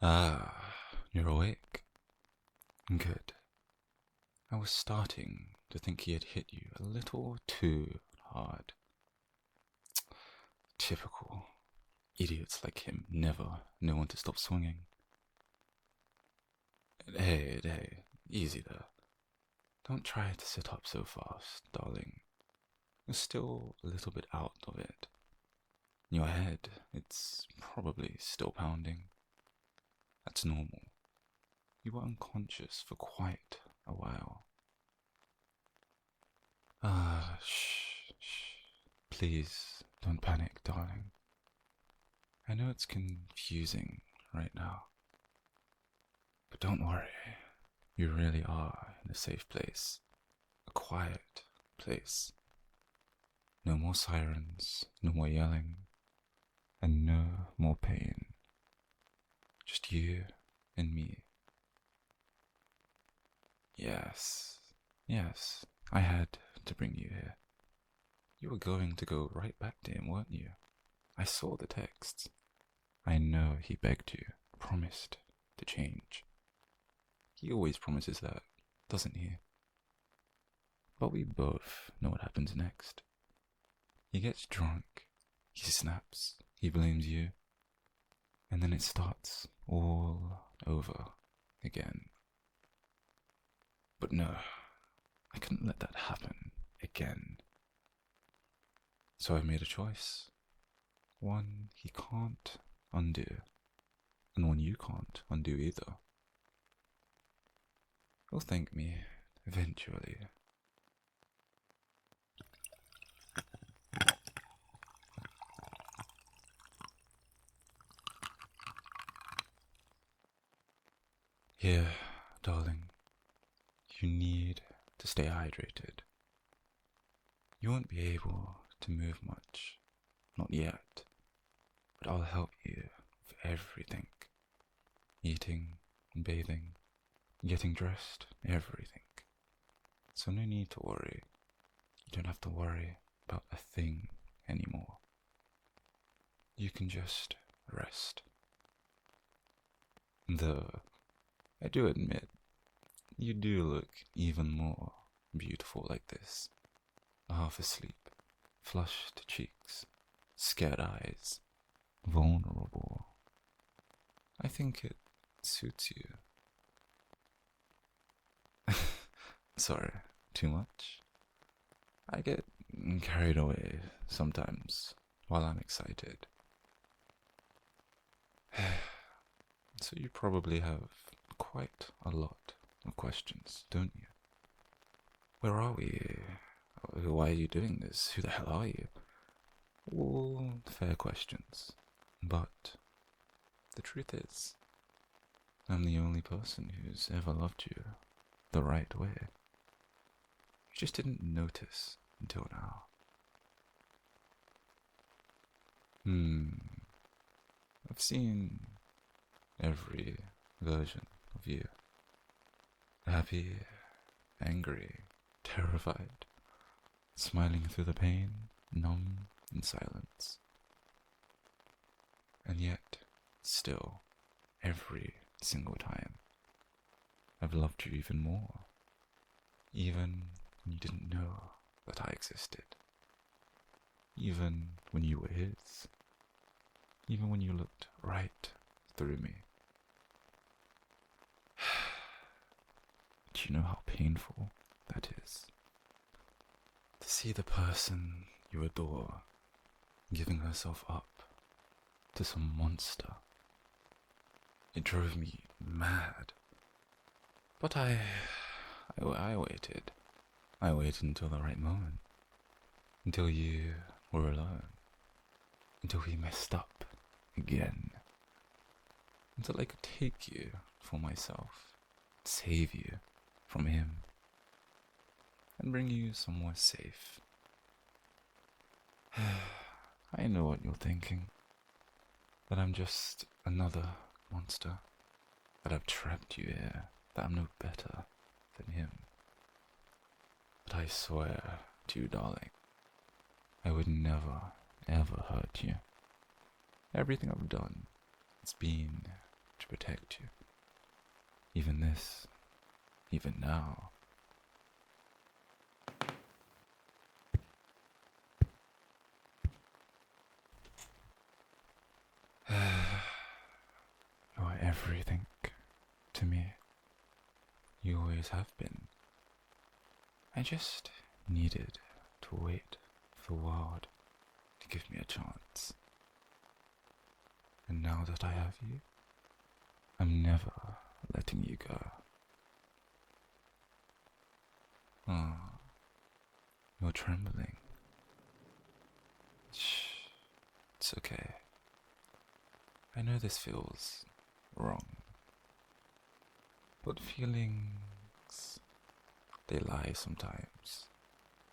Ah, you're awake. Good. I was starting to think he had hit you a little too hard. Typical. Idiots like him never know when to stop swinging. Hey, easy there. Don't try to sit up so fast, darling. You're still a little bit out of it. In your head, it's probably still pounding. That's normal. You were unconscious for quite a while. Shh. Please don't panic, darling. I know it's confusing right now. But don't worry. You really are in a safe place. A quiet place. No more sirens, no more yelling, and no more pain. Just you and me. Yes, I had to bring you here. You were going to go right back to him, weren't you? I saw the texts. I know he begged you, promised to change. He always promises that, doesn't he? But we both know what happens next. He gets drunk, he snaps, he blames you, and then it starts all over again. But no, I couldn't let that happen again. So I've made a choice. One he can't undo, and one you can't undo either. You'll thank me eventually. Here, darling, you need to stay hydrated. You won't be able to move much, not yet, but I'll help you with everything. Eating, bathing, getting dressed, everything. So no need to worry. You don't have to worry about a thing anymore. You can just rest. Though, I do admit, you do look even more beautiful like this. Half asleep, flushed cheeks, scared eyes, vulnerable. I think it suits you. Sorry, too much? I get carried away sometimes while I'm excited. So you probably have quite a lot of questions, don't you? Where are we? Why are you doing this? Who the hell are you? All fair questions. But the truth is, I'm the only person who's ever loved you the right way. You just didn't notice until now. I've seen every version of you. Happy, angry, terrified, smiling through the pain, numb in silence. And yet, still, every single time, I've loved you even more. Even when you didn't know that I existed. Even when you were his. Even when you looked right through me. Do you know how painful that is? To see the person you adore giving herself up to some monster. It drove me mad. But I waited. I waited until the right moment. Until you were alone. Until he messed up again. Until I could take you for myself. Save you from him. And bring you somewhere safe. I know what you're thinking. That I'm just another monster. That I've trapped you here. That I'm no better than him. But I swear to you, darling, I would never, ever hurt you. Everything I've done, it's been to protect you. Even this, even now. You are everything to me. You always have been. I just needed to wait for the world to give me a chance. And now that I have you, I'm never letting you go. Ah, you're trembling. Shh, it's okay. I know this feels wrong, but feelings, they lie sometimes.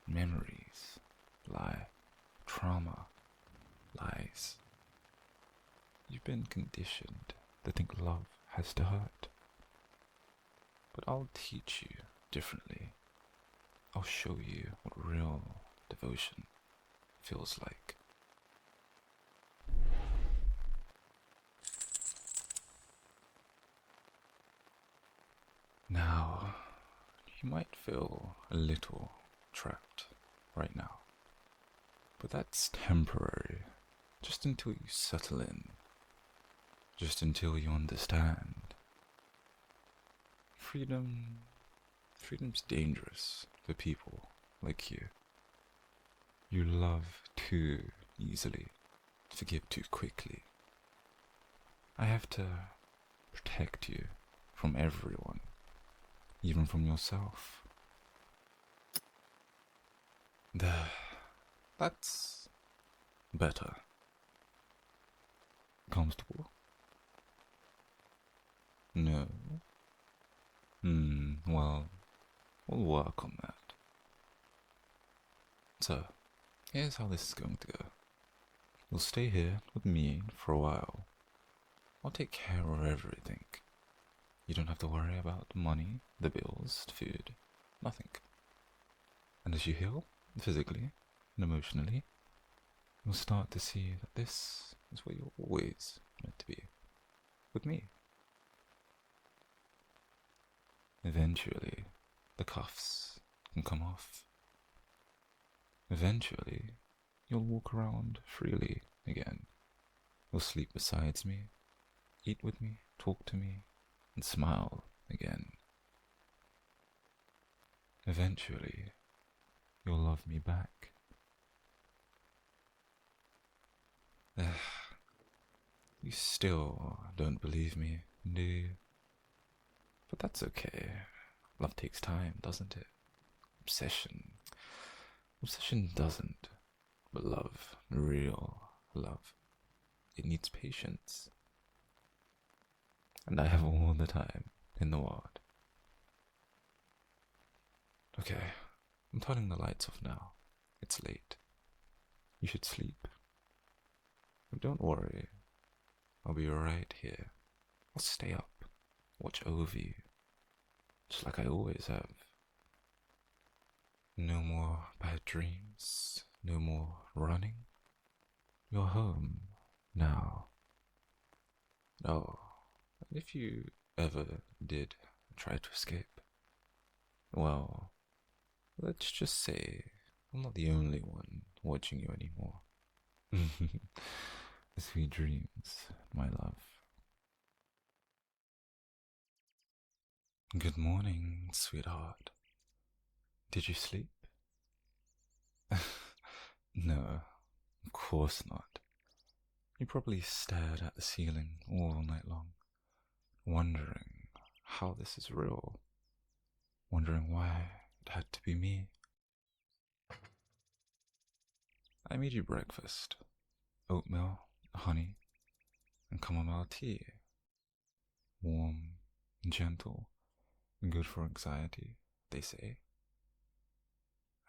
Memories lie. Trauma lies. You've been conditioned to think love has to hurt. But I'll teach you differently. I'll show you what real devotion feels like. Now, you might feel a little trapped right now, but that's temporary, just until you settle in, just until you understand. Freedom's dangerous for people like you. You love too easily, forgive too quickly. I have to protect you from everyone, even from yourself. There, that's better. Comfortable? No? Well, we'll work on that. So, here's how this is going to go. You'll stay here with me for a while. I'll take care of everything. You don't have to worry about the money, the bills, the food, nothing. And as you heal, physically and emotionally, you'll start to see that this is where you're always meant to be. With me. Eventually, the cuffs can come off. Eventually, you'll walk around freely again. You'll sleep beside me, eat with me, talk to me, and smile again. Eventually, you'll love me back. You still don't believe me, do you? But that's okay. Love takes time, doesn't it? Obsession doesn't. But love, real love, it needs patience. And I have all the time in the world. Okay, I'm turning the lights off now. It's late. You should sleep. But don't worry. I'll be right here. I'll stay up, watch over you, just like I always have. No more bad dreams, no more running. You're home now. Oh, and if you ever did try to escape, well, let's just say I'm not the only one watching you anymore. Sweet dreams, my love. Good morning, sweetheart. Did you sleep? No, of course not. You probably stared at the ceiling all night long, wondering how this is real, wondering why it had to be me. I made you breakfast, oatmeal, honey, and chamomile tea. Warm, gentle, and good for anxiety, they say.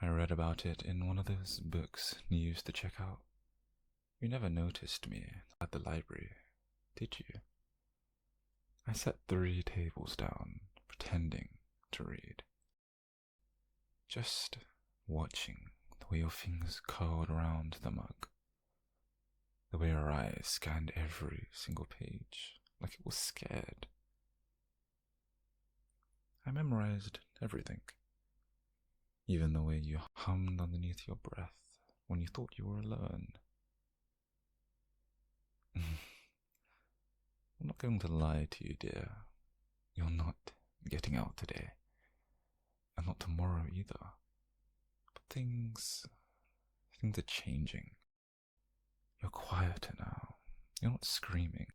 I read about it in one of those books you used to check out. You never noticed me at the library, did you? I sat 3 tables down, pretending to read. Just watching the way your fingers curled around the mug. The way your eyes scanned every single page, like it was scared. I memorized everything, even the way you hummed underneath your breath when you thought you were alone. I'm not going to lie to you, dear. You're not getting out today, and not tomorrow either. But things are changing. You're quieter now. You're not screaming,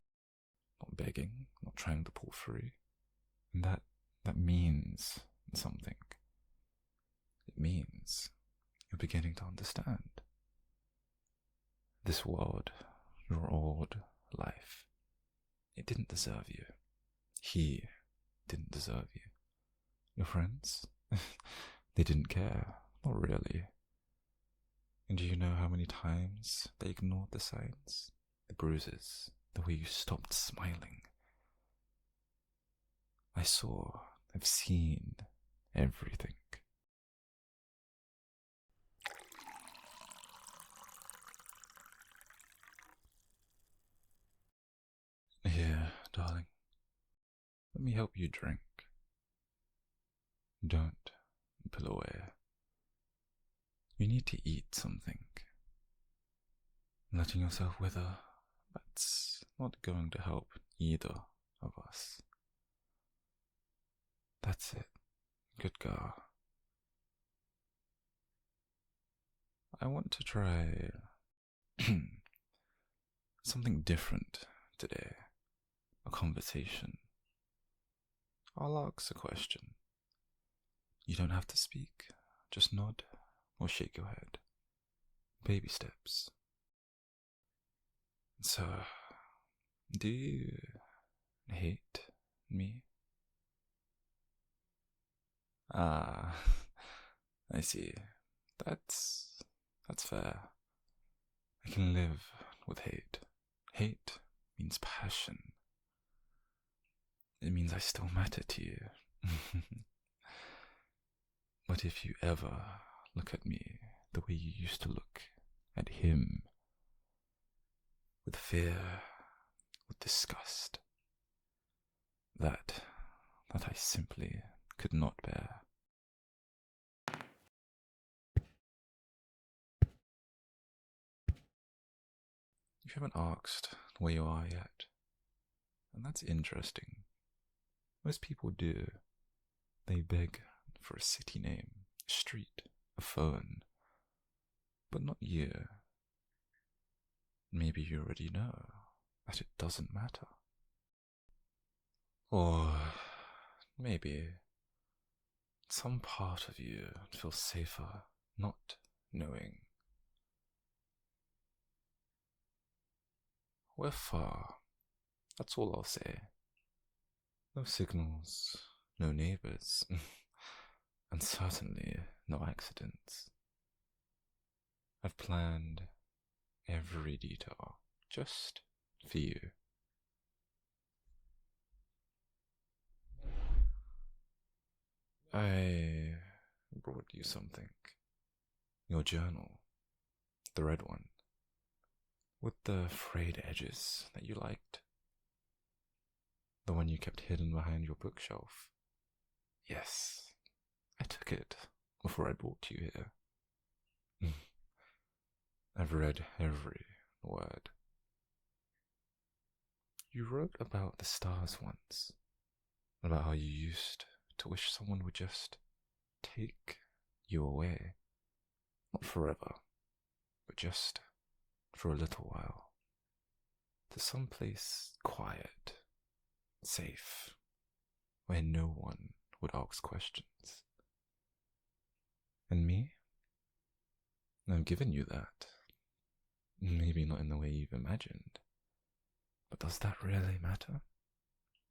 not begging, not trying to pull free. And that means something. It means you're beginning to understand. This world, your old life, it didn't deserve you. He didn't deserve you. Your friends, they didn't care, not really. And do you know how many times they ignored the signs? The bruises, the way you stopped smiling. I've seen everything. Here, darling, let me help you drink. Don't pull away. You need to eat something. Letting yourself wither, that's not going to help either of us. That's it. Good girl. I want to try something different today. A conversation. I'll ask a question. You don't have to speak. Just nod or shake your head. Baby steps. So, do you hate me? Ah, I see. That's fair. I can live with hate. Hate means passion. It means I still matter to you. But if you ever look at me the way you used to look at him, with fear, with disgust, that I simply could not bear. You haven't asked where you are yet, and that's interesting. Most people do. They beg for a city name, a street, a phone, but not you. Maybe you already know that it doesn't matter. Or maybe some part of you feels safer not knowing. We're far, that's all I'll say. No signals, no neighbours, and certainly no accidents. I've planned every detail just for you. I brought you something. Your journal. The red one. With the frayed edges that you liked. The one you kept hidden behind your bookshelf. Yes, I took it before I brought you here. I've read every word. You wrote about the stars once. About how you used to wish someone would just take you away. Not forever, but just for a little while. To some place quiet, safe, where no one would ask questions. And me? I've given you that. Maybe not in the way you've imagined. But does that really matter?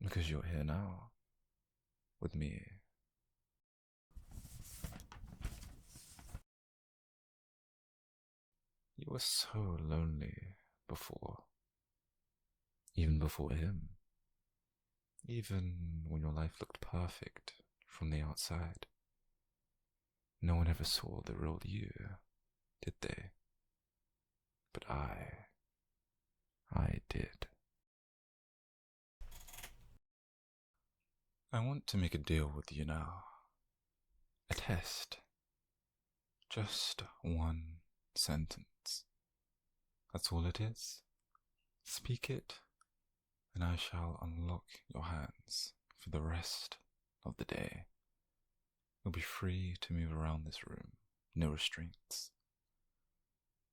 Because you're here now, with me. You were so lonely before. Even before him. Even when your life looked perfect from the outside. No one ever saw the real you, did they? But I did. I want to make a deal with you now. A test. Just one sentence. That's all it is. Speak it, and I shall unlock your hands for the rest of the day. You'll be free to move around this room, no restraints.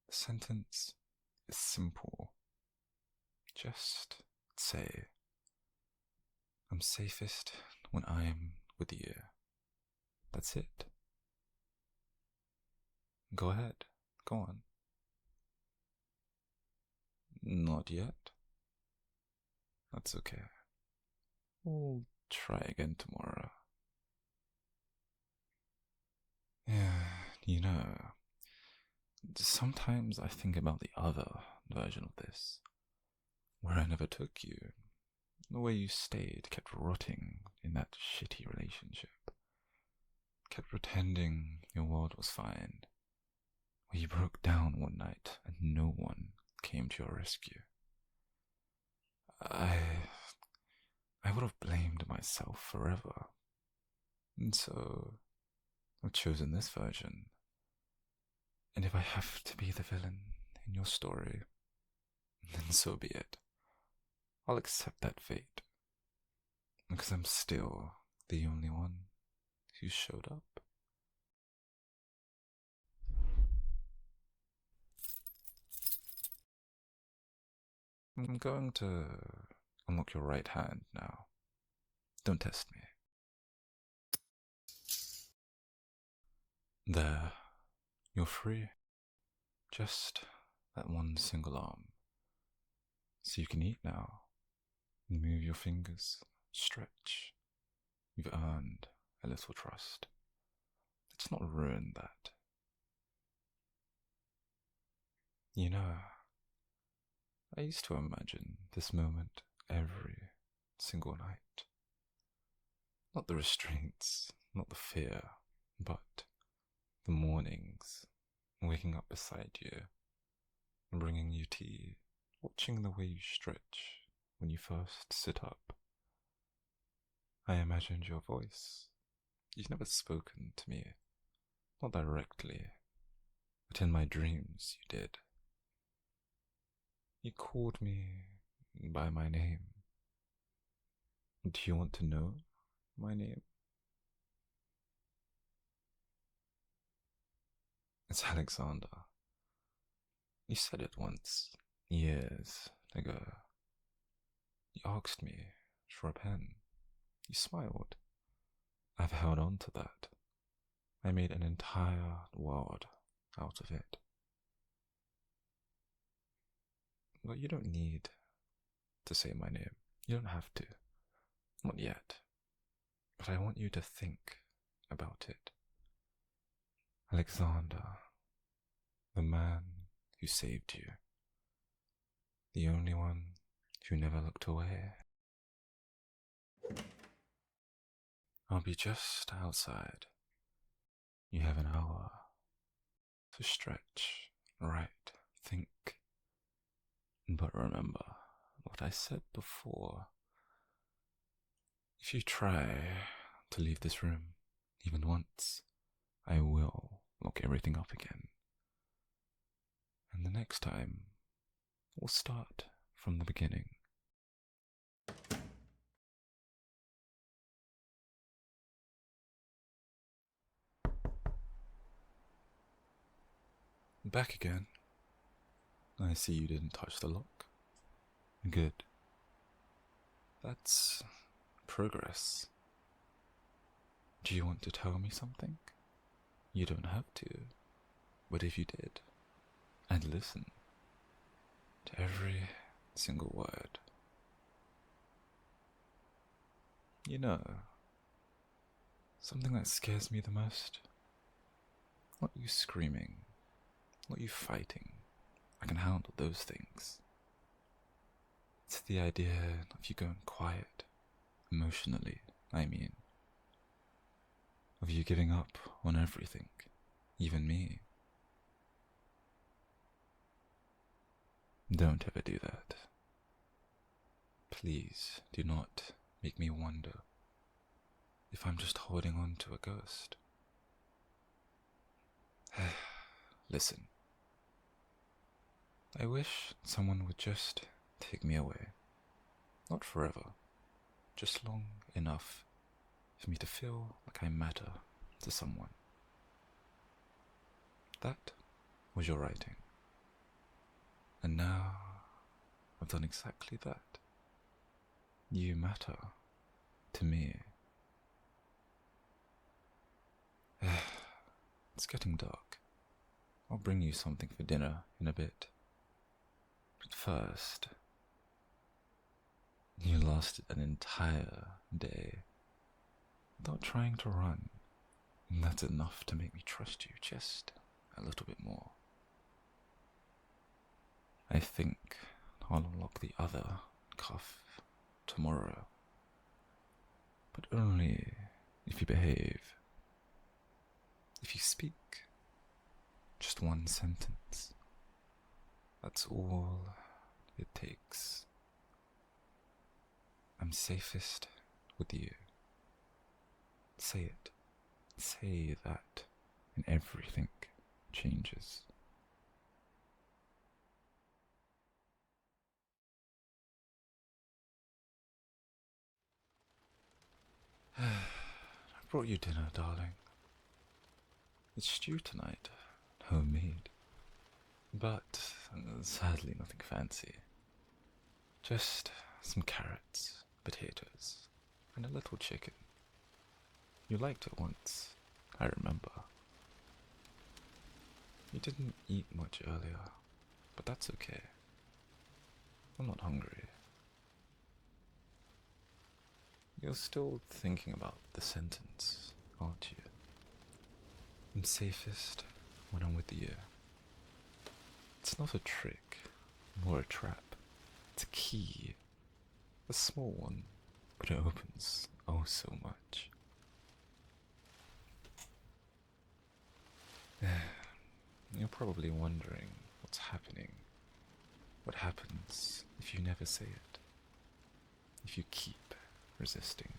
The sentence is simple. Just say, I'm safest when I am with you. That's it. Go ahead, go on. Not yet. That's okay. We'll try again tomorrow. Yeah, sometimes I think about the other version of this, where I never took you. The way you stayed, kept rotting in that shitty relationship. Kept pretending your world was fine. Where you broke down one night and no one came to your rescue. I would have blamed myself forever. And so I've chosen this version. And if I have to be the villain in your story, then so be it. I'll accept that fate. Because I'm still the only one who showed up. I'm going to unlock your right hand now. Don't test me. There. You're free. Just that one single arm. So you can eat now. Move your fingers. Stretch. You've earned a little trust. Let's not ruin that. You know, I used to imagine this moment every single night. Not the restraints, not the fear, but the mornings, waking up beside you, bringing you tea, watching the way you stretch when you first sit up. I imagined your voice. You've never spoken to me, not directly, but in my dreams you did. You called me by my name. Do you want to know my name? It's Alexander. You said it once, years ago. You asked me for a pen. You smiled. I've held on to that. I made an entire world out of it. But you don't need to say my name. You don't have to. Not yet. But I want you to think about it. Alexander, the man who saved you. The only one who never looked away. I'll be just outside. You have an hour to stretch, write, think. But remember what I said before. If you try to leave this room, even once, I will lock everything up again. And the next time, we'll start from the beginning. Back again. I see you didn't touch the lock. Good. That's progress. Do you want to tell me something? You don't have to. But if you did, I'd listen to every single word. You know, something that scares me the most? Not you screaming, not you fighting. I can handle those things. It's the idea of you going quiet, emotionally, I mean. Of you giving up on everything, even me. Don't ever do that. Please do not make me wonder if I'm just holding on to a ghost. Listen, I wish someone would just take me away. Not forever, just long enough for me to feel like I matter to someone. That was your writing. And now I've done exactly that. You matter to me. It's getting dark. I'll bring you something for dinner in a bit. But first, you lasted an entire day without trying to run. And that's enough to make me trust you just a little bit more. I think I'll unlock the other cuff tomorrow. But only if you behave. If you speak just one sentence. That's all it takes. I'm safest with you. Say it. Say that, and everything changes. I brought you dinner, darling. It's stew tonight, homemade. But sadly nothing fancy. Just some carrots, potatoes, and a little chicken. You liked it once, I remember. You didn't eat much earlier, but that's okay. I'm not hungry. You're still thinking about the sentence, aren't you? I'm safest when I'm with you. It's not a trick, nor a trap. It's a key. A small one, but it opens oh so much. You're probably wondering what's happening. What happens if you never say it? If you keep resisting,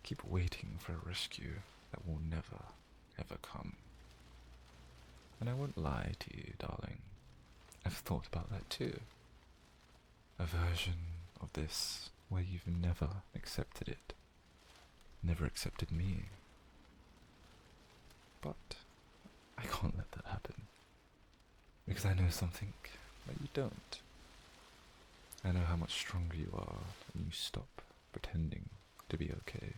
keep waiting for a rescue that will never, ever come. And I won't lie to you, darling. I've thought about that too. A version of this where you've never accepted it. Never accepted me. But I can't let that happen. Because I know something that you don't. I know how much stronger you are when you stop pretending to be okay.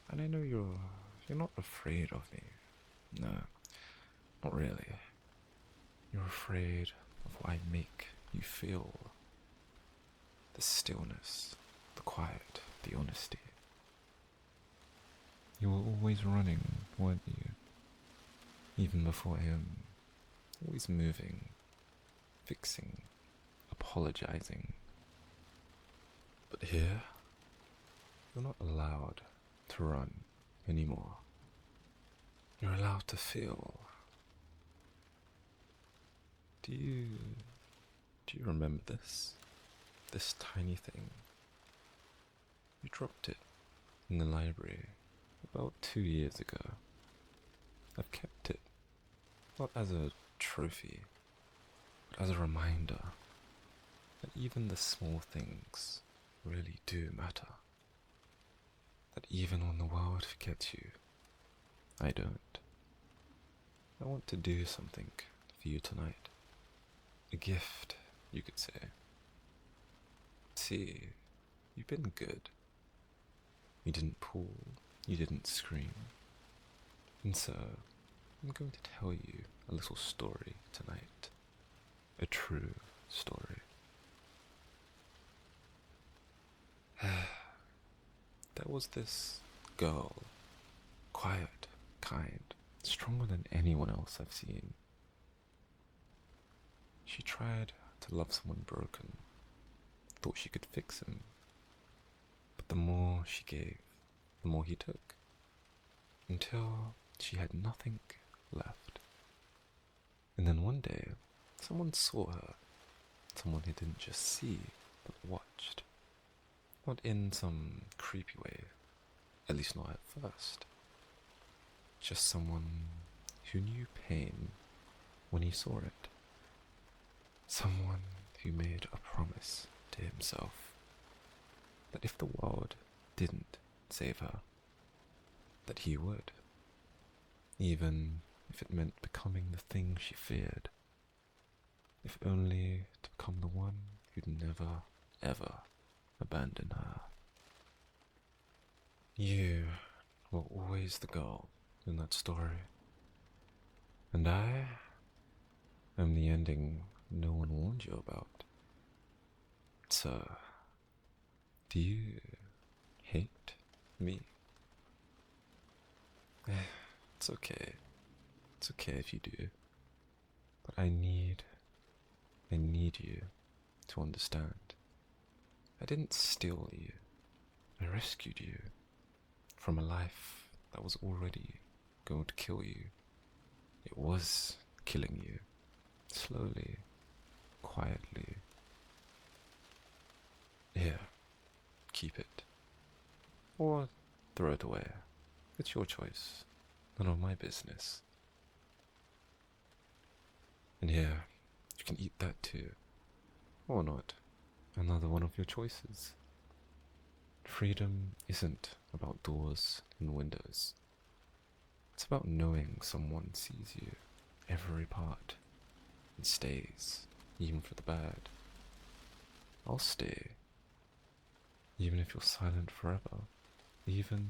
And I know you're not afraid of me. No, not really. You're afraid of what I make you feel. The stillness, the quiet, the honesty. You were always running, weren't you? Even before him. Always moving, fixing, apologizing. But here, you're not allowed to run anymore. You're allowed to feel. Do you remember this? This tiny thing? You dropped it in the library about 2 years ago. I've kept it, not as a trophy, but as a reminder that even the small things really do matter. That even when the world forgets you, I don't. I want to do something for you tonight. A gift, you could say. See, you've been good. You didn't pull, you didn't scream. And so, I'm going to tell you a little story tonight. A true story. There was this girl, quiet, kind, stronger than anyone else I've seen. She tried to love someone broken, thought she could fix him. But the more she gave, the more he took, until she had nothing left. And then one day, someone saw her, someone who didn't just see, but watched. Not in some creepy way, At least not at first. Just someone who knew pain when he saw it. Someone who made a promise to himself that if the world didn't save her, that he would. Even if it meant becoming the thing she feared. If only to become the one who'd never, ever abandon her. You were always the girl in that story. And I am the ending no one warned you about. So, do you hate me? It's okay. It's okay if you do. But I need you to understand. I didn't steal you. I rescued you from a life that was already going to kill you. It was killing you. Slowly. Quietly. Here. Keep it. Or throw it away. It's your choice. None of my business. And here, you can eat that too. Or not. Another one of your choices. Freedom isn't about doors and windows. It's about knowing someone sees you, every part, and stays, even for the bad. I'll stay, even if you're silent forever, even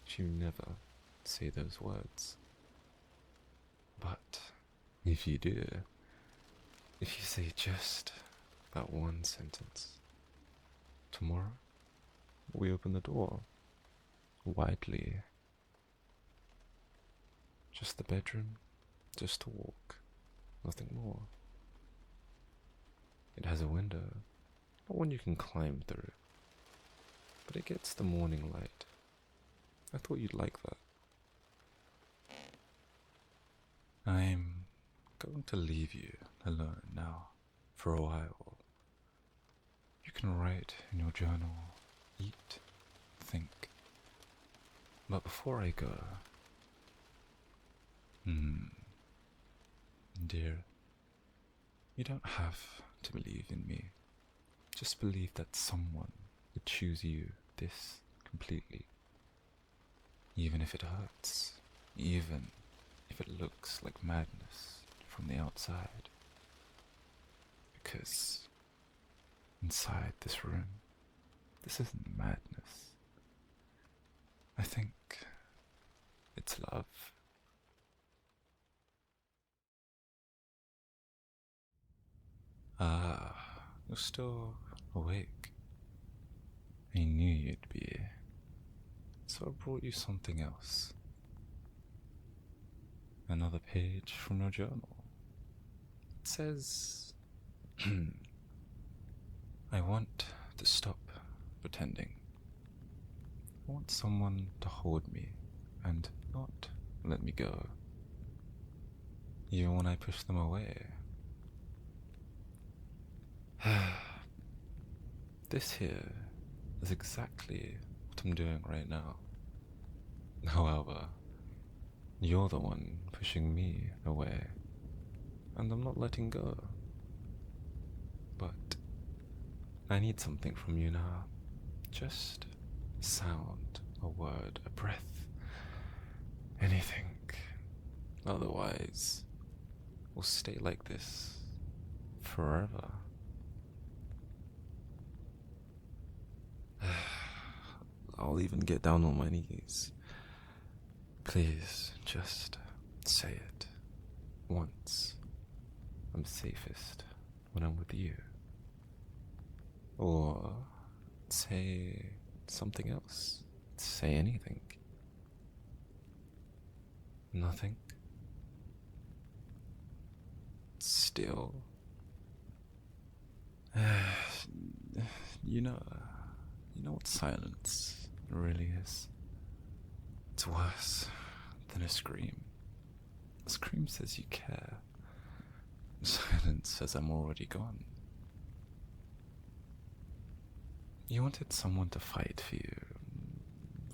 if you never say those words. But if you do, if you say just that one sentence, tomorrow we open the door widely. Just the bedroom, just to walk, nothing more. It has a window, not one you can climb through, but it gets the morning light. I thought you'd like that. I'm going to leave you alone now, for a while. You can write in your journal, eat, think. But before I go, dear, you don't have to believe in me. Just believe that someone would choose you this completely. Even if it hurts, even if it looks like madness from the outside. Because inside this room, this isn't madness. I think it's love. Ah, you're still awake. I knew you'd be. So I brought you something else. Another page from your journal. It says, I want to stop pretending. I want someone to hold me and not let me go. Even when I push them away. This here is exactly what I'm doing right now. However, you're the one pushing me away, and I'm not letting go. But I need something from you now. Just a sound, a word, a breath, anything. Otherwise, we'll stay like this forever. I'll even get down on my knees. Please, just say it. Once. I'm safest when I'm with you. Or say something else. Say anything. Nothing. Still. You know what silence really is? It's worse than a scream. A scream says you care. Silence says I'm already gone. You wanted someone to fight for you.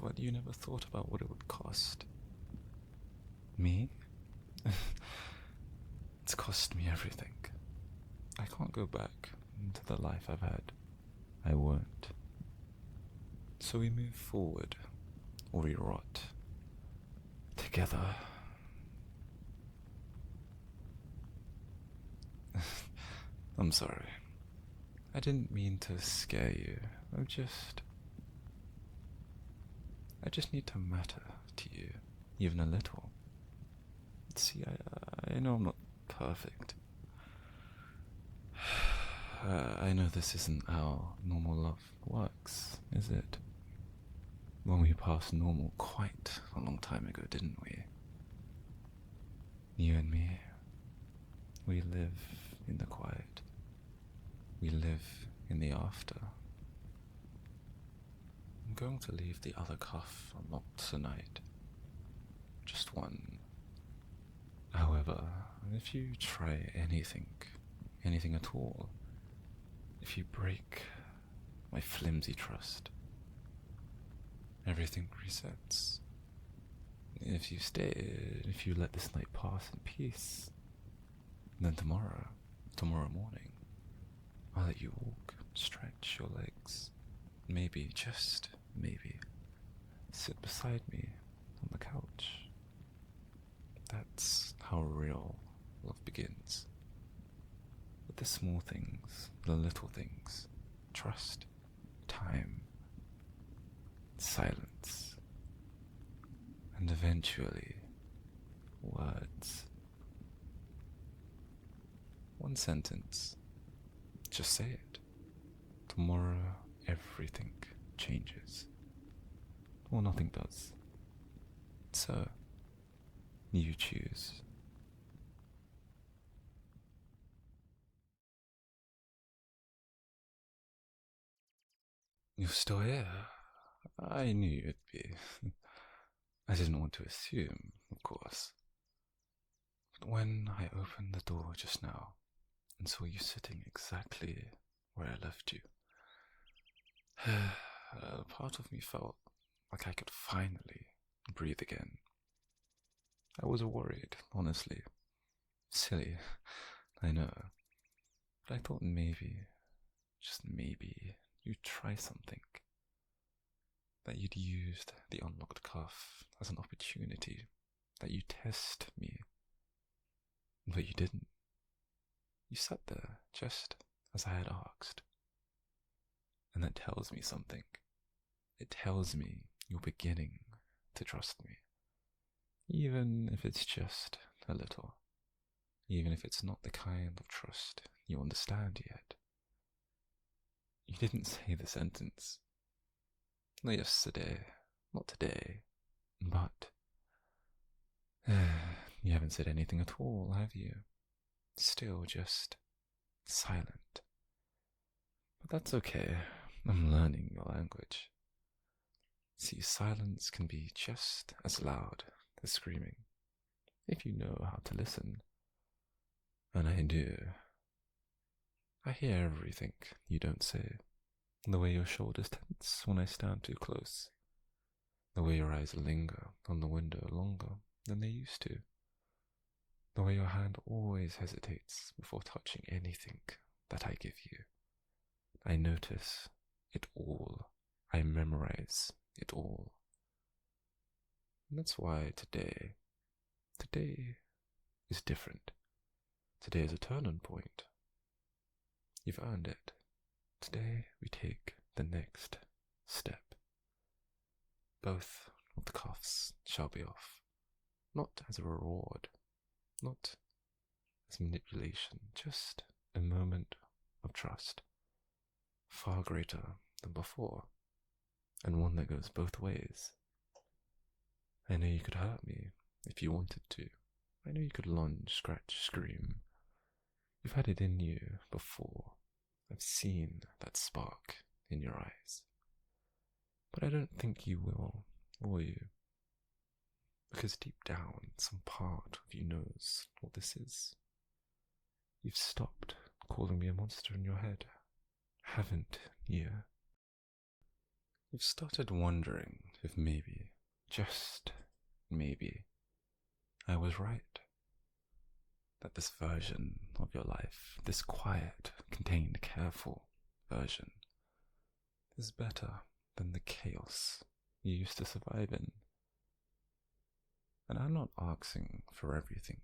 but you never thought about what it would cost. Me? It's cost me everything. I can't go back into the life I've had. I won't. So we move forward, or we rot. Together. I'm sorry. I didn't mean to scare you. I just need to matter to you, even a little. See, I know I'm not perfect. I know this isn't how normal love works, is it? When we passed normal quite a long time ago, didn't we? You and me, we live in the quiet. We live in the after. I'm going to leave the other cuff unlocked tonight. Just one. However, if you try anything at all, if you break my flimsy trust, everything resets. If you stay, if you let this night pass in peace, then tomorrow morning, I'll let you walk, stretch your legs, maybe, just maybe, sit beside me on the couch. That's how real love begins. With the small things, the little things, trust, time, silence, and eventually, words. One sentence. Just say it. Tomorrow, everything changes. Or nothing does. So, you choose. You're still here. I knew you'd be. I didn't want to assume, of course. But when I opened the door just now and saw you sitting exactly where I left you, part of me felt like I could finally breathe again. I was worried, honestly. Silly, I know. But I thought maybe, just maybe, you'd try something. That you'd used the unlocked cuff as an opportunity. That you'd test me. But you didn't. You sat there, just as I had asked. And that tells me something. It tells me you're beginning to trust me. Even if it's just a little. Even if it's not the kind of trust you understand yet. You didn't say the sentence. Not yesterday, not today, but you haven't said anything at all, have you? Still just silent. But that's okay. I'm learning your language. See, silence can be just as loud as screaming, if you know how to listen. And I do. I hear everything you don't say. The way your shoulders tense when I stand too close. The way your eyes linger on the window longer than they used to. The way your hand always hesitates before touching anything that I give you. I notice it all. I memorize it all. And that's why today is different. Today is a turning point. You've earned it. Today we take the next step. Both of the cuffs shall be off. Not as a reward, not as manipulation, just a moment of trust. Far greater than before, and one that goes both ways. I know you could hurt me if you wanted to. I know you could lunge, scratch, scream. You've had it in you before. I've seen that spark in your eyes. But I don't think you will you? Because deep down, some part of you knows what this is. You've stopped calling me a monster in your head, haven't you? You've started wondering if maybe, just maybe, I was right. That this version of your life, this quiet, contained, careful version, is better than the chaos you used to survive in. And I'm not asking for everything,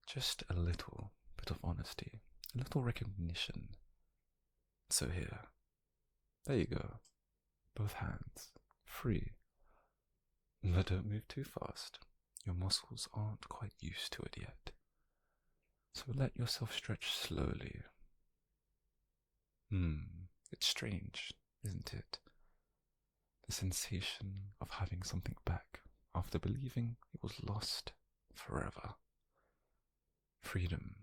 just a little bit of honesty, a little recognition. So here, there you go, both hands, free. But don't move too fast, your muscles aren't quite used to it yet. So let yourself stretch slowly. It's strange, isn't it? The sensation of having something back after believing it was lost forever. Freedom,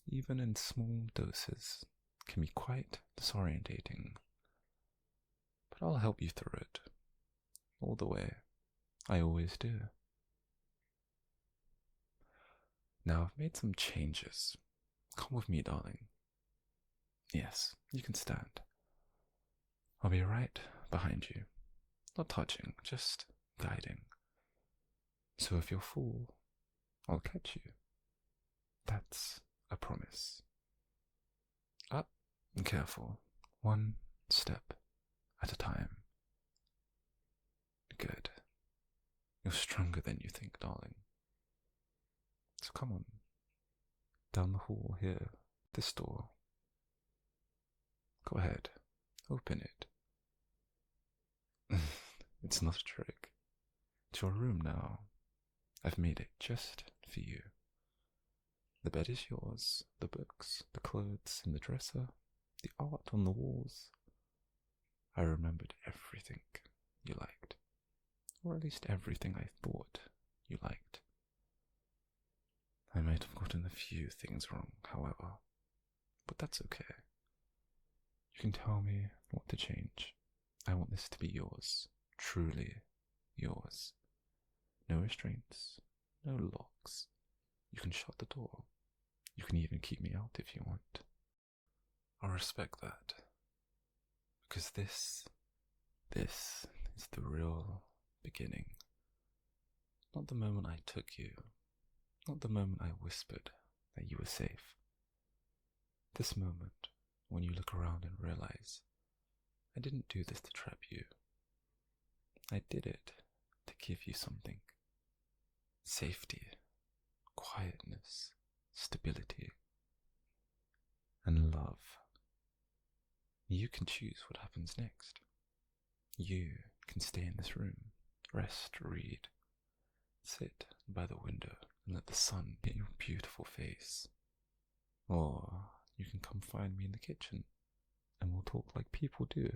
even in small doses, can be quite disorientating. But I'll help you through it, all the way. I always do. Now I've made some changes. Come with me, darling. Yes, you can stand. I'll be right behind you. Not touching, just guiding. So if you'll fall, I'll catch you. That's a promise. Up and careful. One step at a time. Good. You're stronger than you think, darling. So come on. Down the hall here. This door. Go ahead. Open it. It's not a trick. It's your room now. I've made it just for you. The bed is yours, the books, the clothes in the dresser, the art on the walls. I remembered everything you liked, or at least everything I thought you liked. I might have gotten a few things wrong, however, but that's okay. You can tell me what to change. I want this to be yours, truly yours. No restraints, no locks. You can shut the door. You can even keep me out if you want. I'll respect that. Because this is the real beginning. Not the moment I took you. Not the moment I whispered that you were safe. This moment when you look around and realize I didn't do this to trap you. I did it to give you something. Safety, quietness, stability, and love. You can choose what happens next. You can stay in this room, rest, read, sit by the window and let the sun hit your beautiful face. Or you can come find me in the kitchen and we'll talk like people do.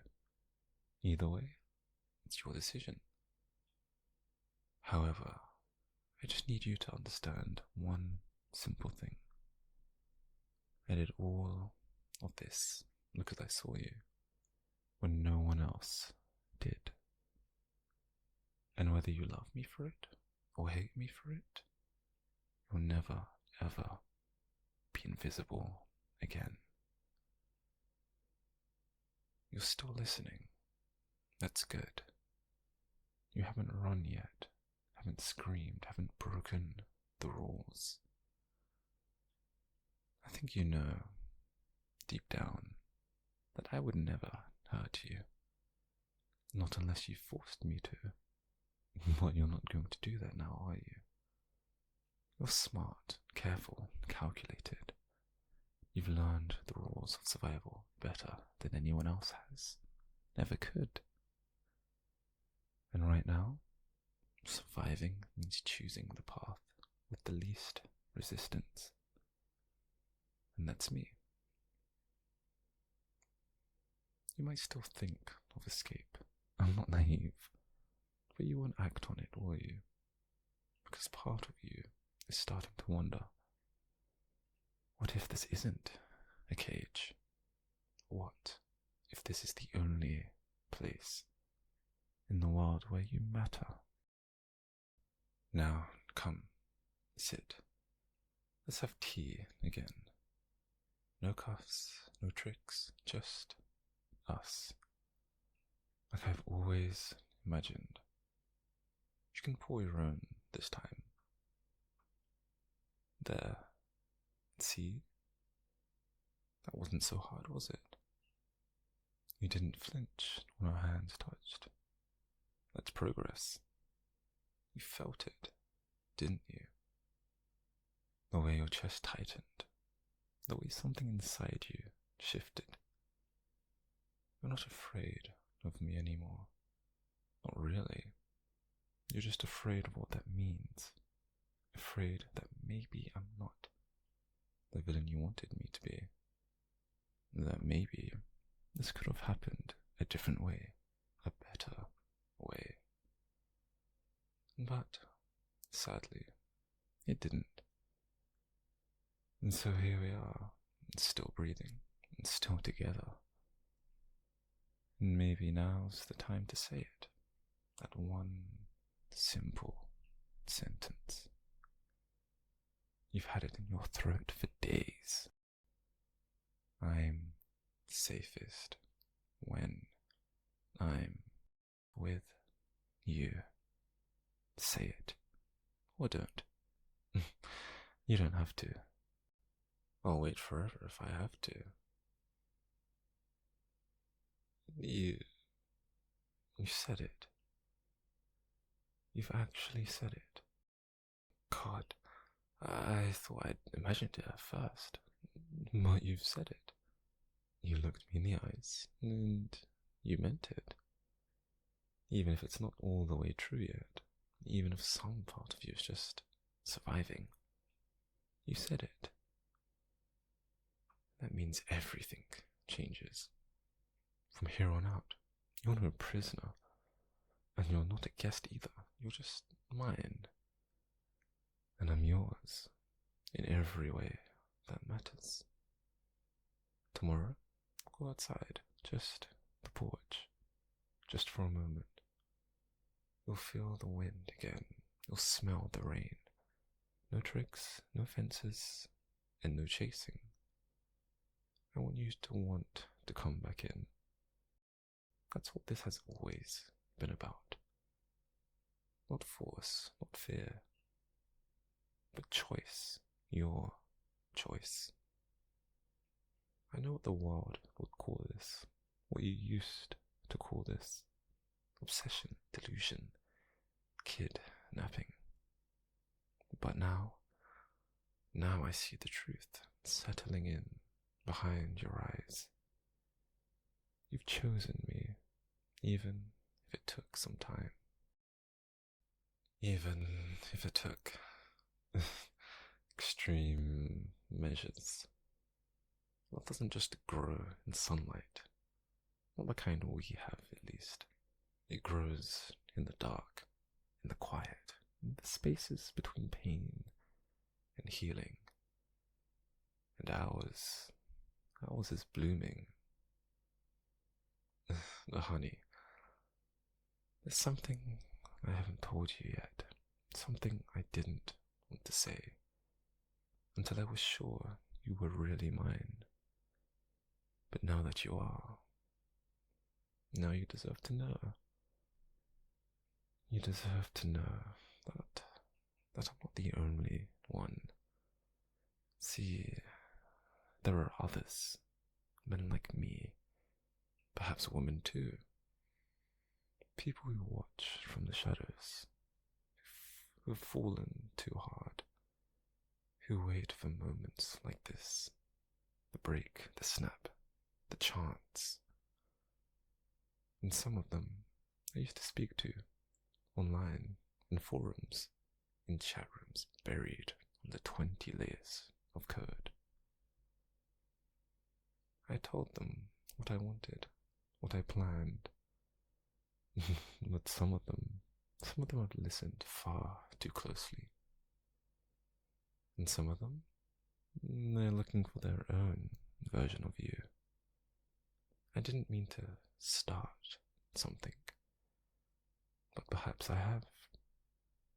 Either way, it's your decision. However, I just need you to understand one simple thing. I did all of this because I saw you when no one else did. And whether you love me for it or hate me for it, you'll never, ever be invisible again. You're still listening. That's good. You haven't run yet, haven't screamed, haven't broken the rules. I think you know, deep down, that I would never hurt you. Not unless you forced me to. But you're not going to do that now, are you? You're smart, careful, calculated. You've learned the rules of survival better than anyone else has. Never could. And right now, surviving means choosing the path with the least resistance. And that's me. You might still think of escape. I'm not naive. But you won't act on it, will you? Because part of you is starting to wonder, what if this isn't a cage? What if this is the only place in the world where you matter? Now, come, sit. Let's have tea again. No cuffs, no tricks, just us. Like I've always imagined. You can pour your own this time. There. See? That wasn't so hard, was it? You didn't flinch when our hands touched. That's progress. You felt it, didn't you? The way your chest tightened. The way something inside you shifted. You're not afraid of me anymore. Not really. You're just afraid of what that means. Afraid that maybe I'm not the villain you wanted me to be. That maybe this could have happened a different way, a better way. But, sadly, it didn't. And so here we are, still breathing, and still together. And maybe now's the time to say it. That one simple sentence. You've had it in your throat for days. I'm safest when I'm with you. Say it. Or don't. You don't have to. I'll wait forever if I have to. You said it. You've actually said it. God, I thought I'd imagined it at first. But you've said it. You looked me in the eyes, and you meant it. Even if it's not all the way true yet, even if some part of you is just surviving, you said it. That means everything changes. From here on out, you're no prisoner, and you're not a guest either. You're just mine. And I'm yours, in every way that matters. Tomorrow, go outside, just the porch, just for a moment. You'll feel the wind again, you'll smell the rain. No tricks, no fences, and no chasing. I want you to want to come back in. That's what this has always been about. Not force, not fear, but choice, your choice. I know what the world would call this, what you used to call this. Obsession, delusion, kidnapping. But now I see the truth settling in behind your eyes. You've chosen me, even if it took some time. Even if it took extreme measures. Love doesn't just grow in sunlight. Not the kind we have, at least. It grows in the dark, in the quiet, in the spaces between pain and healing. And ours is blooming. The honey. There's something I haven't told you yet. Something I didn't want to say. Until I was sure you were really mine. But now that you are, now you deserve to know. You deserve to know that I'm not the only one. See, there are others, men like me, perhaps women too. People who watch from the shadows, who have fallen too hard, who wait for moments like this, the break, the snap, the chance. And some of them I used to speak to, online, in forums, in chat rooms, buried under 20 layers of code. I told them what I wanted, what I planned. But some of them have listened far too closely. And some of them, they're looking for their own version of you. I didn't mean to start something, but perhaps I have.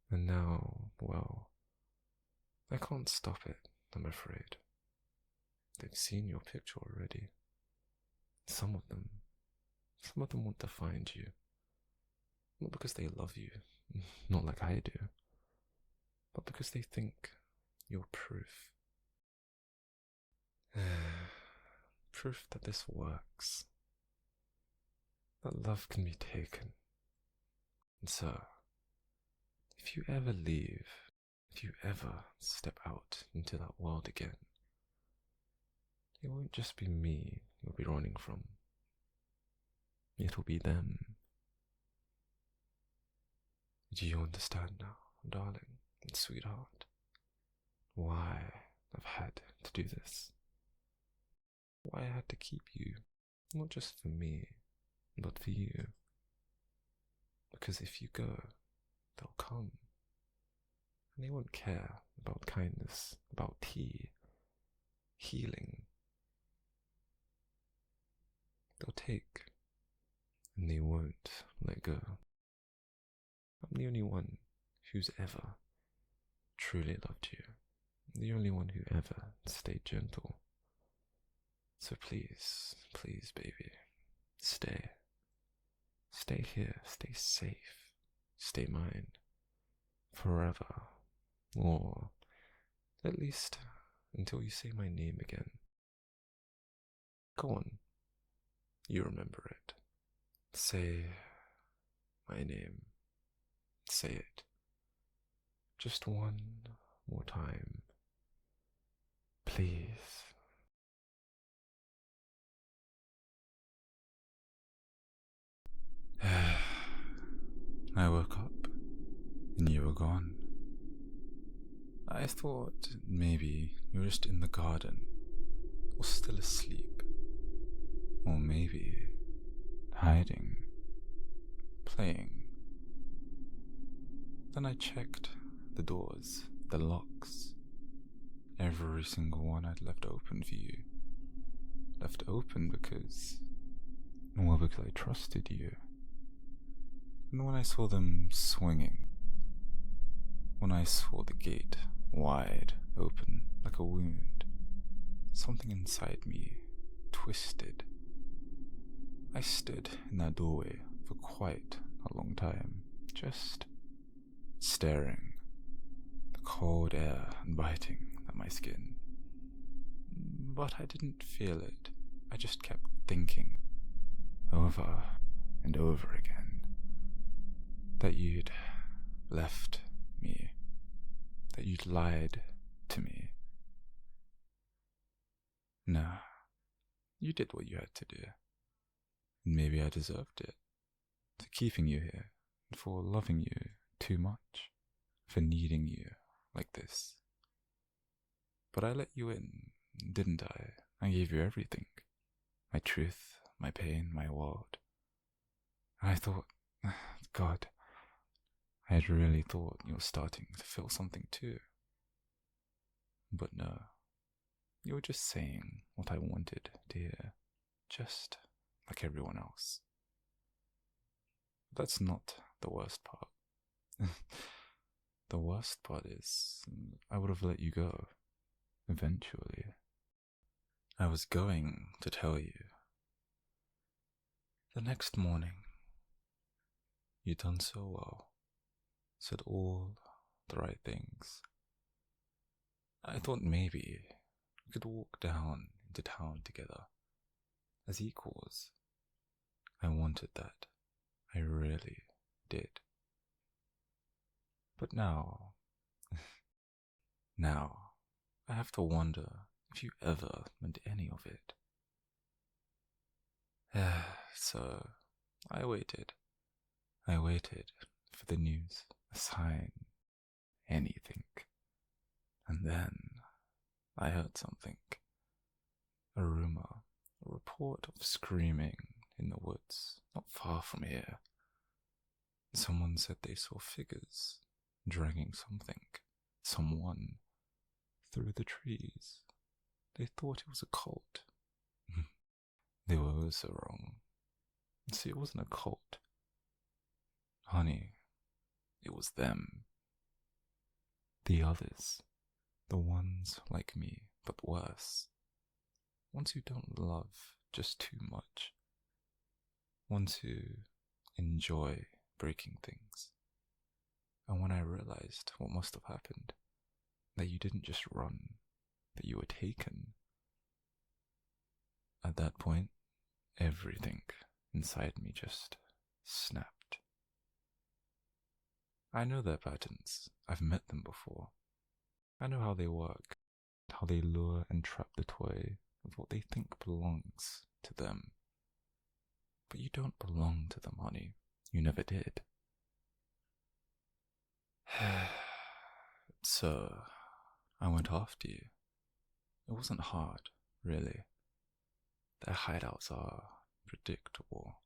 And now, well, I can't stop it, I'm afraid. They've seen your picture already. Some of them want to find you. Not because they love you, not like I do, but because they think you're proof. Proof that this works. That love can be taken. And so, if you ever leave, if you ever step out into that world again, it won't just be me you'll be running from. It'll be them. Do you understand now, darling and sweetheart, why I've had to do this? Why I had to keep you, not just for me, but for you. Because if you go, they'll come. And they won't care about kindness, about tea, healing. They'll take, and they won't let go. I'm the only one who's ever truly loved you. I'm the only one who ever stayed gentle. So please, please, baby, stay. Stay here, stay safe, stay mine, forever, or at least until you say my name again. Go on, you remember it. Say my name, say it, just one more time, please. I woke up, and you were gone. I thought maybe you were just in the garden, or still asleep, or maybe hiding, playing. Then I checked the doors, the locks, every single one I'd left open for you. Left open because I trusted you. And when I saw them swinging, when I saw the gate wide open like a wound, something inside me twisted. I stood in that doorway for quite a long time, just staring, the cold air biting at my skin. But I didn't feel it. I just kept thinking, over and over again, that you'd left me, that you'd lied to me. No, you did what you had to do. And maybe I deserved it, for keeping you here, and for loving you too much, for needing you like this. But I let you in, didn't I? I gave you everything. My truth, my pain, my world. And I thought, God, I had really thought you were starting to feel something too. But no, you were just saying what I wanted to hear, just like everyone else. That's not the worst part. The worst part is, I would have let you go, eventually. I was going to tell you. The next morning, you'd done so well, said all the right things. I thought maybe we could walk down into town together, as equals. I wanted that. I really did. But now, I have to wonder if you ever meant any of it. So, I waited. I waited for the news, a sign, anything. And then I heard something. A rumor, a report of screaming in the woods, not far from here. Someone said they saw figures dragging someone, through the trees. They thought it was a cult. They were oh so wrong. See, it wasn't a cult. Honey, it was them. The others. The ones like me, but worse. Ones who don't love just too much. Ones who enjoy breaking things. And when I realized what must have happened, that you didn't just run, that you were taken, at that point, everything inside me just snapped. I know their patterns. I've met them before. I know how they work, how they lure and trap the toy with what they think belongs to them. But you don't belong to them, honey. You never did. So, I went after you. It wasn't hard, really. Their hideouts are predictable.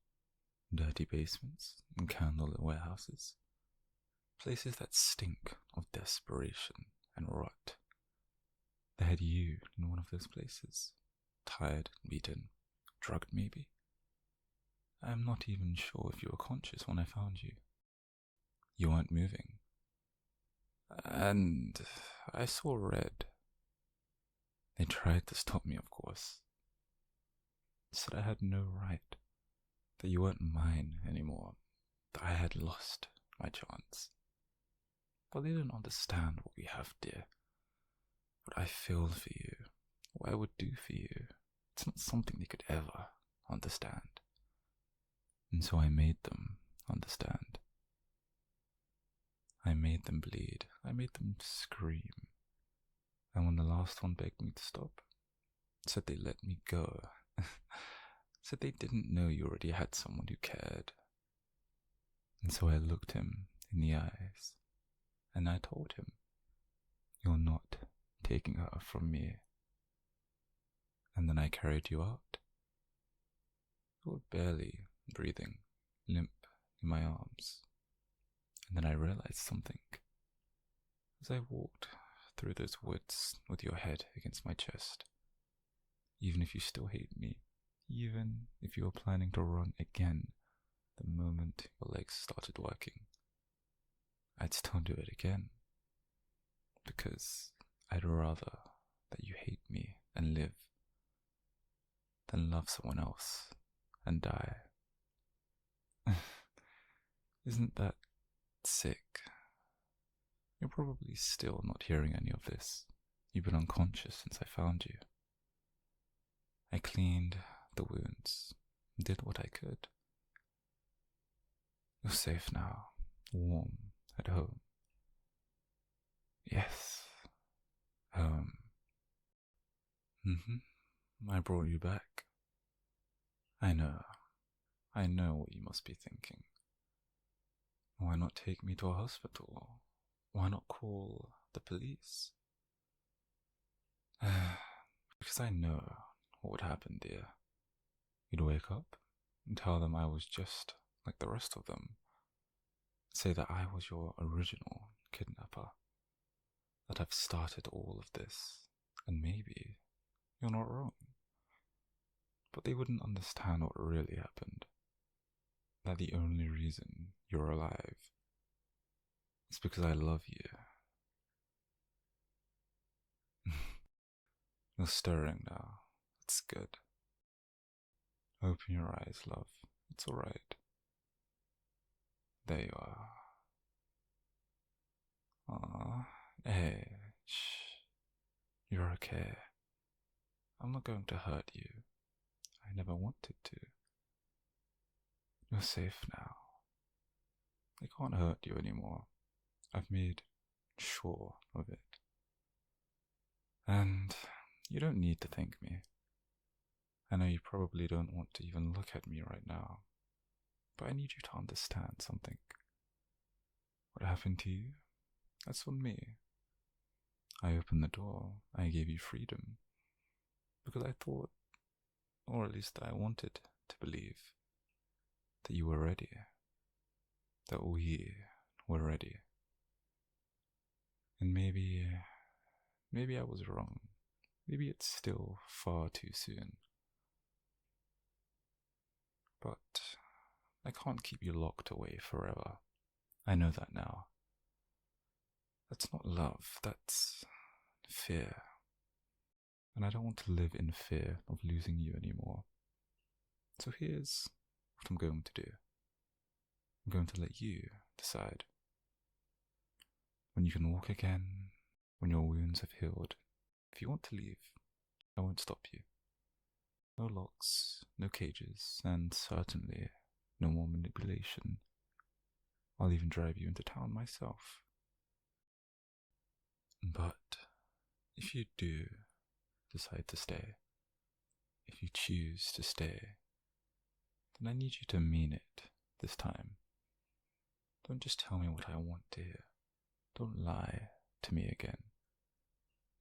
Dirty basements and candlelit warehouses. Places that stink of desperation and rot. They had you in one of those places. Tired, beaten, drugged maybe. I'm not even sure if you were conscious when I found you. You weren't moving. And I saw red. They tried to stop me, of course. Said I had no right. That you weren't mine anymore. That I had lost my chance. But they didn't understand what we have, dear. What I feel for you. What I would do for you. It's not something they could ever understand. And so I made them understand. I made them bleed. I made them scream. And when the last one begged me to stop, said they let me go. Said they didn't know you already had someone who cared. And so I looked him in the eyes, and I told him, you're not taking her from me. And then I carried you out. You were barely breathing, limp in my arms. And then I realized something. As I walked through those woods with your head against my chest, even if you still hate me, even if you were planning to run again the moment your legs started working, I'd still do it again. Because I'd rather that you hate me and live than love someone else and die. Isn't that sick? You're probably still not hearing any of this. You've been unconscious since I found you. I cleaned the wounds, did what I could. You're safe now, warm at home. Yes, home. I brought you back. I know what you must be thinking. Why not take me to a hospital? Why not call the police? Because I know what would happen, dear. You'd wake up and tell them I was just like the rest of them. Say that I was your original kidnapper. That I've started all of this. And maybe you're not wrong. But they wouldn't understand what really happened. That the only reason you're alive is because I love you. You're stirring now. It's good. Open your eyes, love. It's alright. There you are. Ah, hey, shh. You're okay. I'm not going to hurt you. I never wanted to. You're safe now. I can't hurt you anymore. I've made sure of it. And you don't need to thank me. I know you probably don't want to even look at me right now, but I need you to understand something. What happened to you? That's on me. I opened the door. I gave you freedom. Because I thought, or at least I wanted to believe, that you were ready. That we were ready. And maybe I was wrong. Maybe it's still far too soon. But I can't keep you locked away forever. I know that now. That's not love, that's fear. And I don't want to live in fear of losing you anymore. So here's what I'm going to do. I'm going to let you decide. When you can walk again, when your wounds have healed, if you want to leave, I won't stop you. No locks, no cages, and certainly no more manipulation. I'll even drive you into town myself. But if you do decide to stay, if you choose to stay, then I need you to mean it this time. Don't just tell me what I want to hear. Don't lie to me again,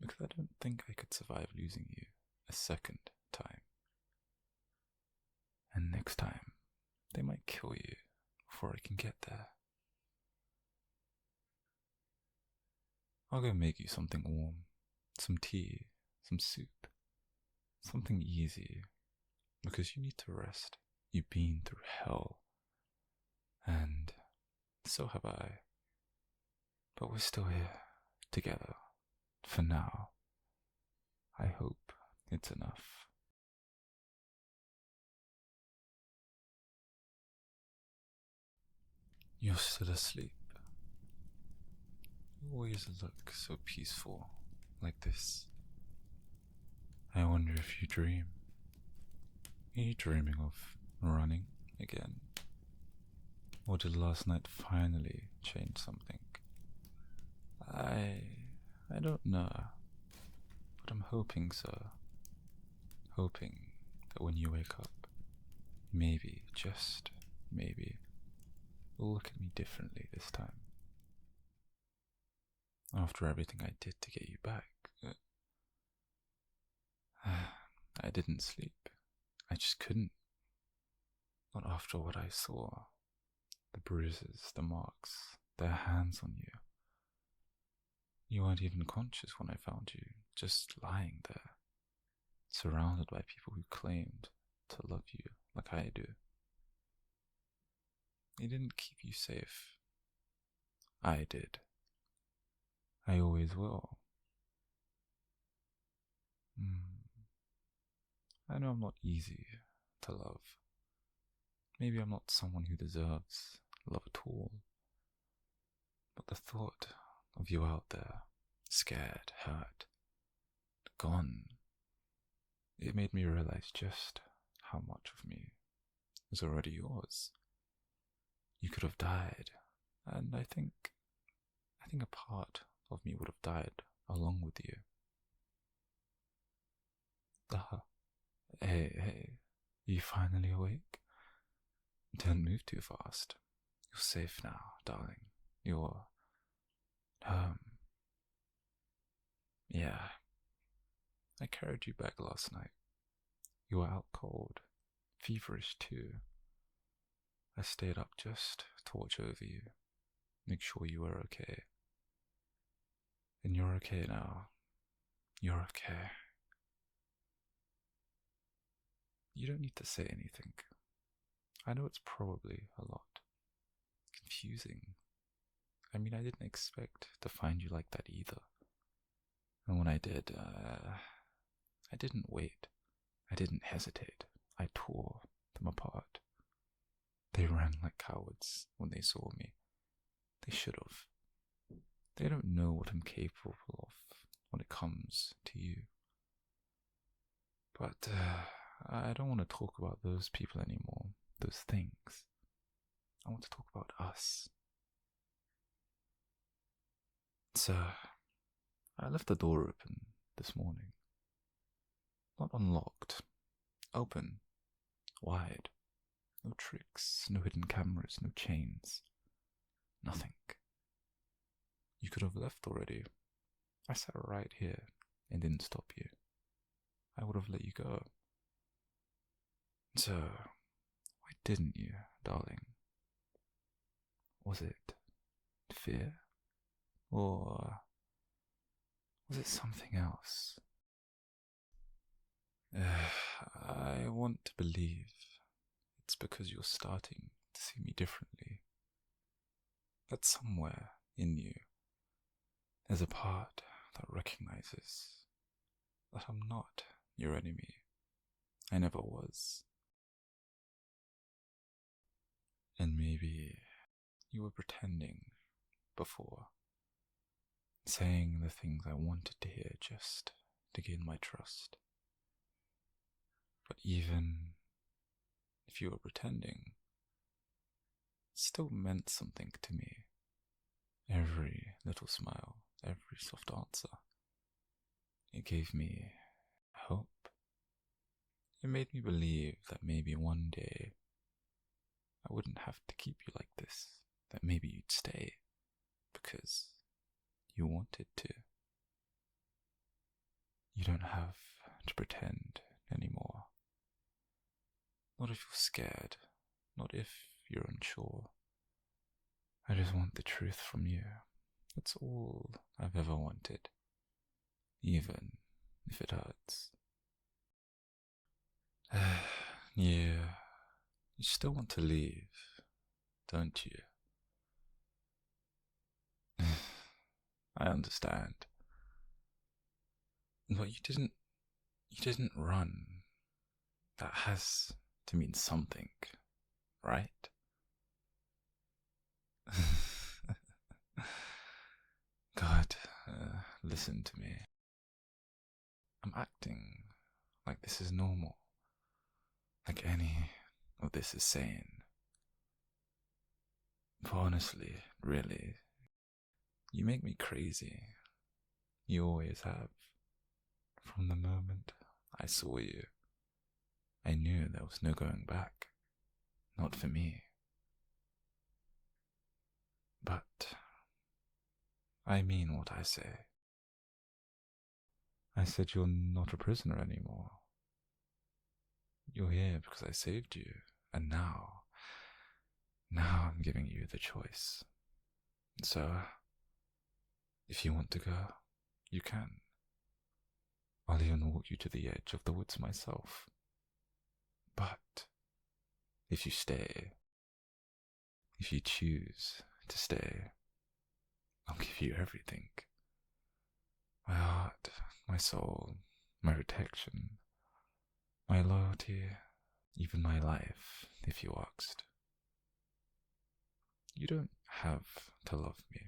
because I don't think I could survive losing you a second time. And next time, they might kill you before I can get there. I'll go make you something warm, some tea, some soup, something easy, because you need to rest. You've been through hell, and so have I. But we're still here, together, for now. I hope it's enough. You're still asleep. You always look so peaceful, like this. I wonder if you dream. Are you dreaming of running again? Or did last night finally change something? I don't know, but I'm hoping so. Hoping that when you wake up, maybe, just maybe, you'll look at me differently this time. After everything I did to get you back, I didn't sleep. I just couldn't. Not after what I saw. The bruises, the marks, their hands on you. You weren't even conscious when I found you, just lying there, surrounded by people who claimed to love you like I do. They didn't keep you safe. I did. I always will. I know I'm not easy to love. Maybe I'm not someone who deserves love at all. But the thought of you out there, scared, hurt, gone, it made me realize just how much of me is already yours. You could have died, and I think a part of me would have died along with you. Hey, you finally awake? Don't move too fast. You're safe now, darling. You're home. Yeah. I carried you back last night. You were out cold, feverish too. I stayed up just to watch over you, make sure you were okay. And you're okay now. You're okay. You don't need to say anything. I know it's probably a lot confusing. I mean, I didn't expect to find you like that either. And when I did, I didn't wait. I didn't hesitate. I tore them apart. They ran like cowards when they saw me. They should have. They don't know what I'm capable of when it comes to you. But I don't want to talk about those people anymore, those things. I want to talk about us. So, I left the door open this morning. Not unlocked. Open. Wide. No tricks, no hidden cameras, no chains. Nothing. You could have left already. I sat right here and didn't stop you. I would have let you go. So, why didn't you, darling? Was it fear? Or was it something else? I want to believe it's because you're starting to see me differently. That somewhere in you there's a part that recognizes that I'm not your enemy. I never was. And maybe you were pretending before, saying the things I wanted to hear just to gain my trust. But even if you were pretending, it still meant something to me. Every little smile, every soft answer. It gave me hope. It made me believe that maybe one day I wouldn't have to keep you like this, that maybe you'd stay because you wanted to. You don't have to pretend anymore. Not if you're scared, not if you're unsure. I just want the truth from you. That's all I've ever wanted, even if it hurts. Yeah, you still want to leave, don't you? I understand. But you didn't run. That has to mean something, right? God, listen to me. I'm acting like this is normal, like any of this is sane. But honestly, really, you make me crazy. You always have. From the moment I saw you, I knew there was no going back. Not for me. But I mean what I say. I said you're not a prisoner anymore. You're here because I saved you, and now I'm giving you the choice. So, if you want to go, you can. I'll even walk you to the edge of the woods myself. But, if you stay, if you choose to stay, I'll give you everything. My heart, my soul, my protection, my loyalty, even my life, if you asked. You don't have to love me.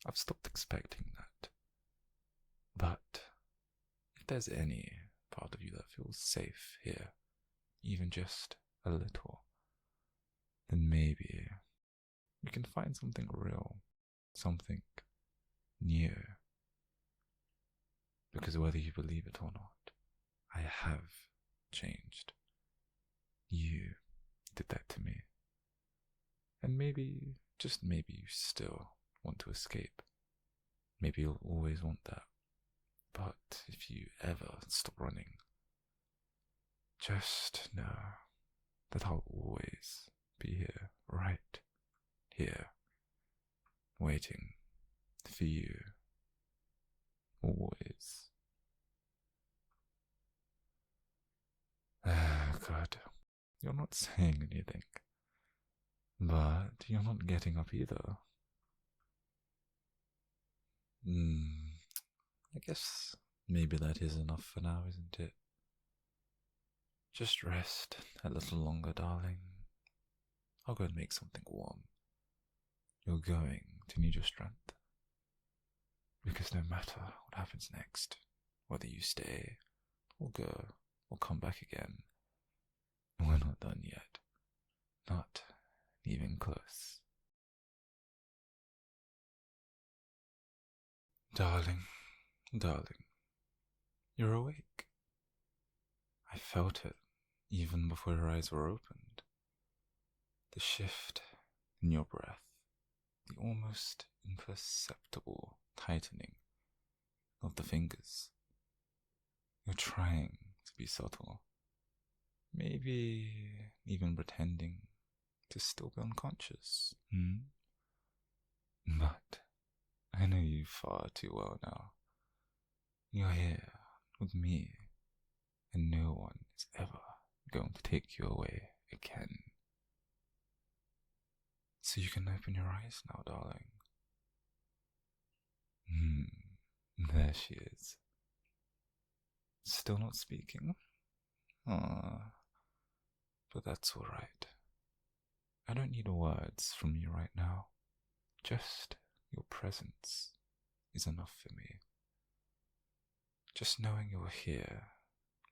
I've stopped expecting that. But if there's any part of you that feels safe here, even just a little, then maybe we can find something real, something new. Because whether you believe it or not, I have changed. You did that to me. And maybe, just maybe, you still want to escape. Maybe you'll always want that. But if you ever stop running, just know that I'll always be here, right here, waiting for you. Always. God, you're not saying anything. But you're not getting up either. I guess maybe that is enough for now, isn't it? Just rest a little longer, darling. I'll go and make something warm. You're going to need your strength. Because no matter what happens next, whether you stay, or go, or come back again, we're not done yet. Not even close. Darling, darling, you're awake. I felt it even before your eyes were opened. The shift in your breath, the almost imperceptible tightening of the fingers. You're trying to be subtle, maybe even pretending to still be unconscious. But I know you far too well now. You're here with me, and no one is ever going to take you away again. So you can open your eyes now, darling. There she is. Still not speaking? But that's alright. I don't need words from you right now. Just your presence is enough for me. Just knowing you're here,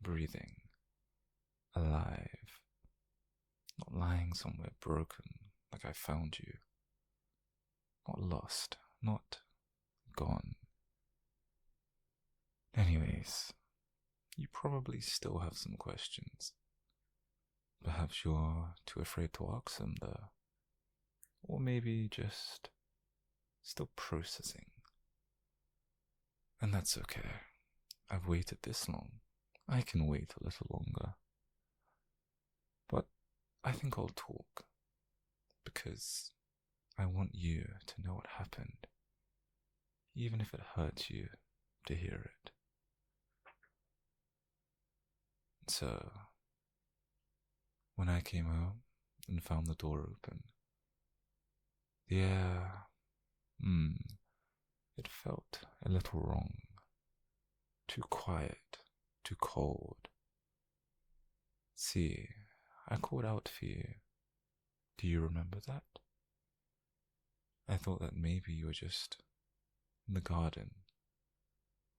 breathing, alive, not lying somewhere broken like I found you, not lost, not gone. Anyways, you probably still have some questions. Perhaps you're too afraid to ask them though. Or maybe just still processing. And that's okay. I've waited this long. I can wait a little longer. But I think I'll talk. Because I want you to know what happened. Even if it hurts you to hear it. So, when I came home and found the door open, the air, it felt a little wrong. Too quiet, too cold. See, I called out for you. Do you remember that? I thought that maybe you were just in the garden,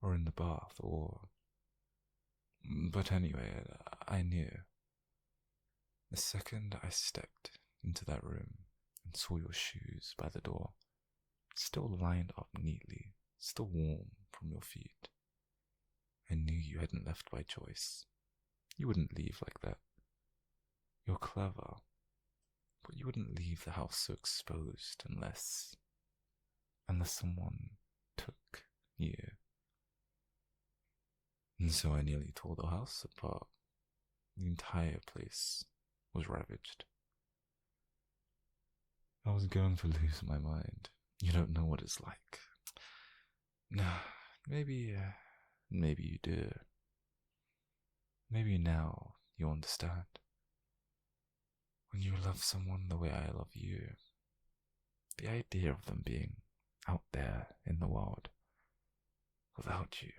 or in the bath, or... But anyway, I knew. The second I stepped into that room and saw your shoes by the door, still lined up neatly, still warm from your feet, I knew you hadn't left by choice. You wouldn't leave like that. You're clever, but you wouldn't leave the house so exposed unless someone took you. And so I nearly tore the house apart. The entire place was ravaged. I was going to lose my mind. You don't know what it's like. Nah, maybe you do. Maybe now you understand. When you love someone the way I love you, the idea of them being out there in the world without you,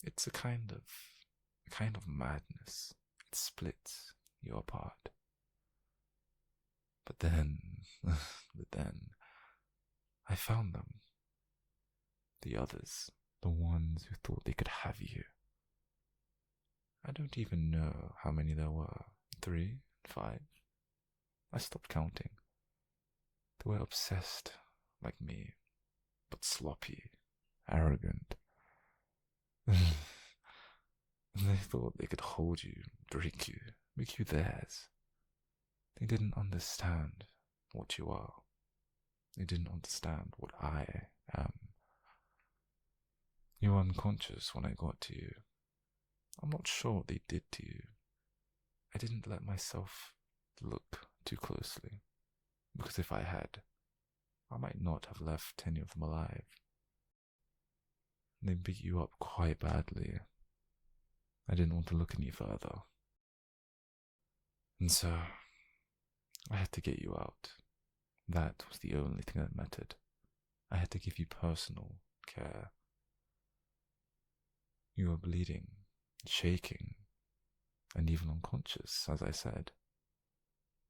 it's a kind of madness. It splits you apart. But then, I found them. The others, the ones who thought they could have you. I don't even know how many there were. 3, 5. I stopped counting. They were obsessed like me, but sloppy, arrogant. They thought they could hold you, drink you, make you theirs. They didn't understand what you are. They didn't understand what I am. You were unconscious when I got to you. I'm not sure what they did to you. I didn't let myself look too closely, because if I had, I might not have left any of them alive. They beat you up quite badly. I didn't want to look any further. And so, I had to get you out. That was the only thing that mattered. I had to give you personal care. You were bleeding, shaking, and even unconscious, as I said.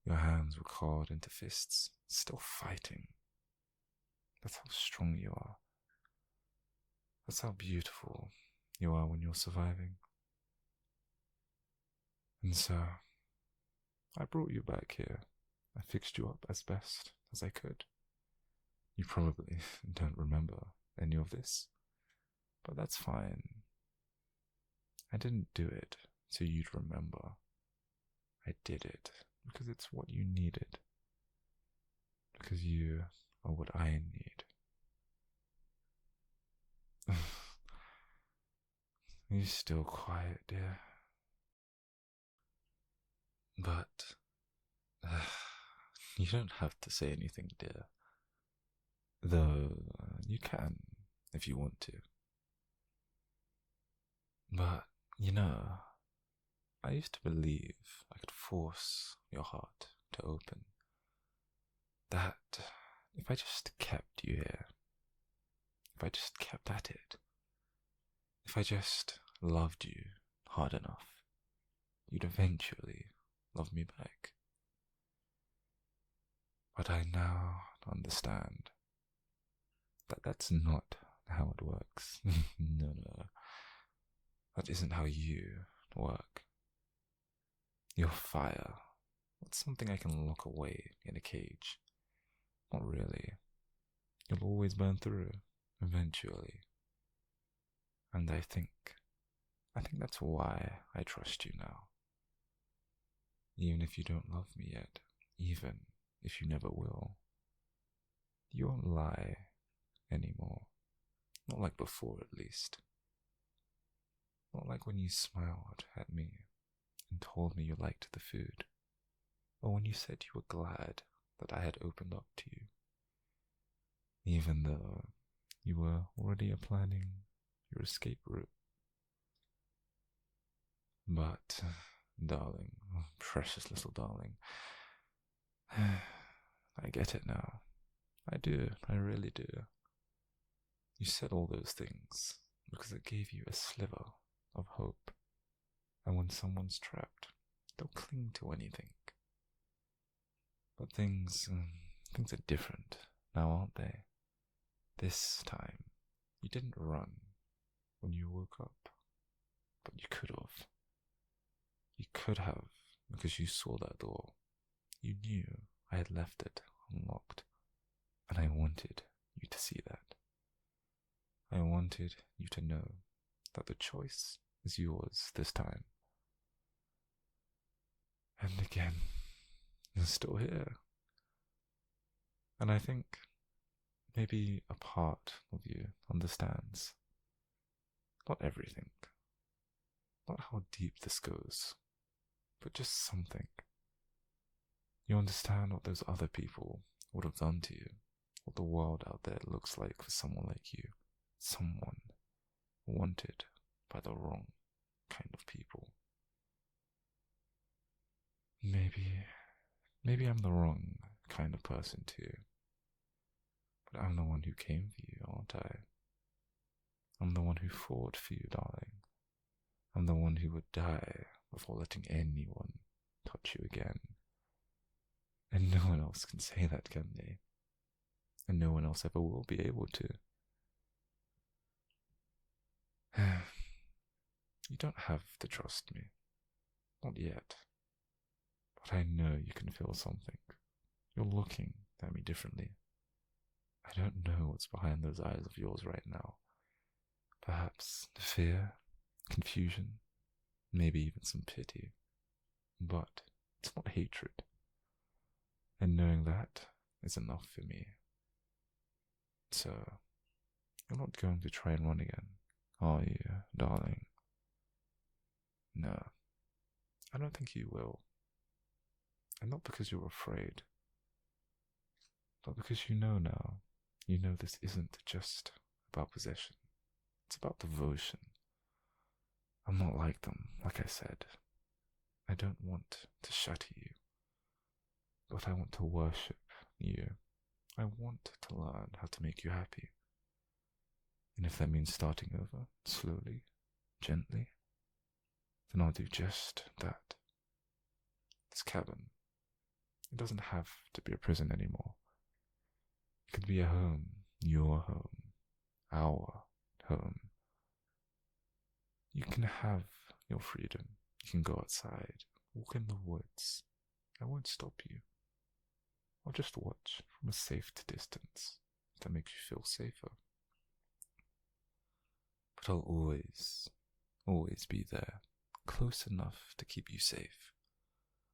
Your hands were carved into fists, still fighting. That's how strong you are. That's how beautiful you are when you're surviving. And so, I brought you back here. I fixed you up as best as I could. You probably don't remember any of this, but that's fine. I didn't do it so you'd remember. I did it because it's what you needed. Because you are what I need. You're still quiet, dear. But you don't have to say anything, dear. Though you can if you want to. But, you know, I used to believe I could force your heart to open. That if I just kept you here, if I just kept at it, if I just loved you hard enough, you'd eventually love me back. But I now understand that that's not how it works. No. That isn't how you work. Your fire. It's something I can lock away in a cage. Not really. You'll always burn through, eventually. And I think that's why I trust you now. Even if you don't love me yet, even if you never will, you won't lie anymore. Not like before, at least. Not like when you smiled at me and told me you liked the food, or when you said you were glad that I had opened up to you, even though you were already planning your escape route. But, darling, precious little darling, I get it now. I do, I really do. You said all those things because it gave you a sliver of hope. And when someone's trapped, they'll cling to anything. But things are different now, aren't they? This time, you didn't run when you woke up, but you could have. You could have, because you saw that door. You knew I had left it unlocked, and I wanted you to see that. I wanted you to know that the choice is yours this time. And again, you're still here. And I think maybe a part of you understands. Not everything. Not how deep this goes, but just something. You understand what those other people would have done to you, what the world out there looks like for someone like you. Someone wanted by the wrong kind of people. Maybe I'm the wrong kind of person too. But I'm the one who came for you, aren't I? I'm the one who fought for you, darling. I'm the one who would die before letting anyone touch you again. And no one else can say that, can they? And no one else ever will be able to. You don't have to trust me. Not yet. But I know you can feel something. You're looking at me differently. I don't know what's behind those eyes of yours right now. Perhaps fear, confusion, maybe even some pity. But it's not hatred. And knowing that is enough for me. So, you're not going to try and run again, are you, darling? No, I don't think you will. And not because you're afraid, but because you know now. You know this isn't just about possession. It's about devotion. I'm not like them, like I said. I don't want to shatter you, but I want to worship you. I want to learn how to make you happy. And if that means starting over, slowly, gently, then I'll do just that. This cabin, it doesn't have to be a prison anymore. It could be a home, your home, our home. You can have your freedom. You can go outside, walk in the woods. I won't stop you. I'll just watch from a safe distance if that makes you feel safer. But I'll always be there, close enough to keep you safe,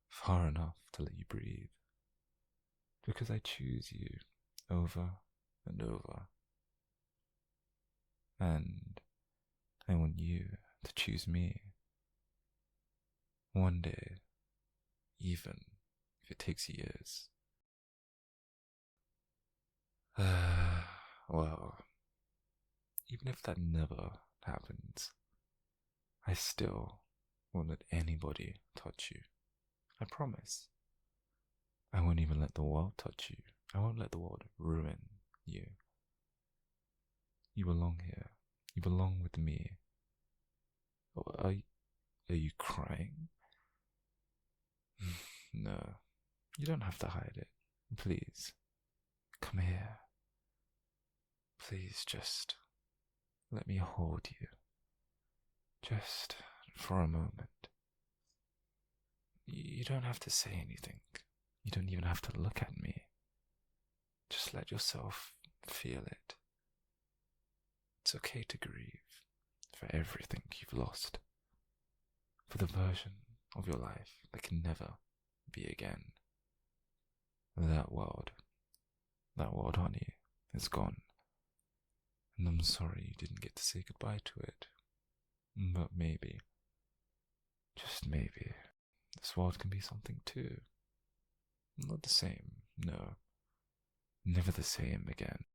far enough to let you breathe. Because I choose you over and over. And I want you to choose me. One day, even if it takes years. Well, even if that never happens, I still won't let anybody touch you. I promise. I won't even let the world touch you. I won't let the world ruin you. You belong here. You belong with me. Oh, are you crying? No, you don't have to hide it. Please, come here. Please just let me hold you. Just for a moment. You don't have to say anything. You don't even have to look at me. Just let yourself feel it. It's okay to grieve for everything you've lost. For the version of your life that can never be again. That world, honey, is gone. And I'm sorry you didn't get to say goodbye to it. But maybe, just maybe, this world can be something too. Not the same, no. Never the same again.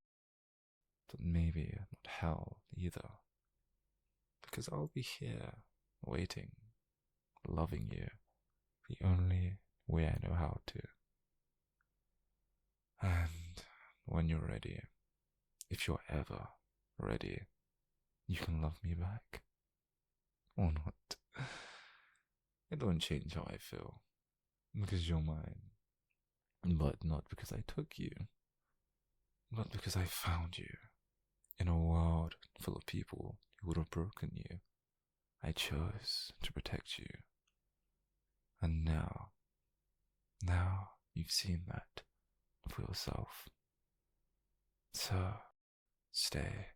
But maybe not hell either. Because I'll be here, waiting, loving you, the only way I know how to. And when you're ready, if you're ever ready, you can love me back. Or not. It don't change how I feel. Because you're mine. But not because I took you. But because I found you. In a world full of people who would have broken you. I chose to protect you. And now you've seen that for yourself. So, stay.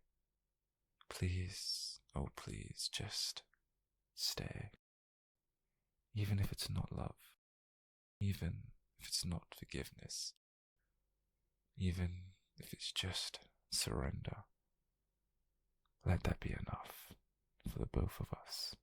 Please, oh please, just stay. Even if it's not love. Even if it's not forgiveness. Even if it's just surrender. Let that be enough for the both of us.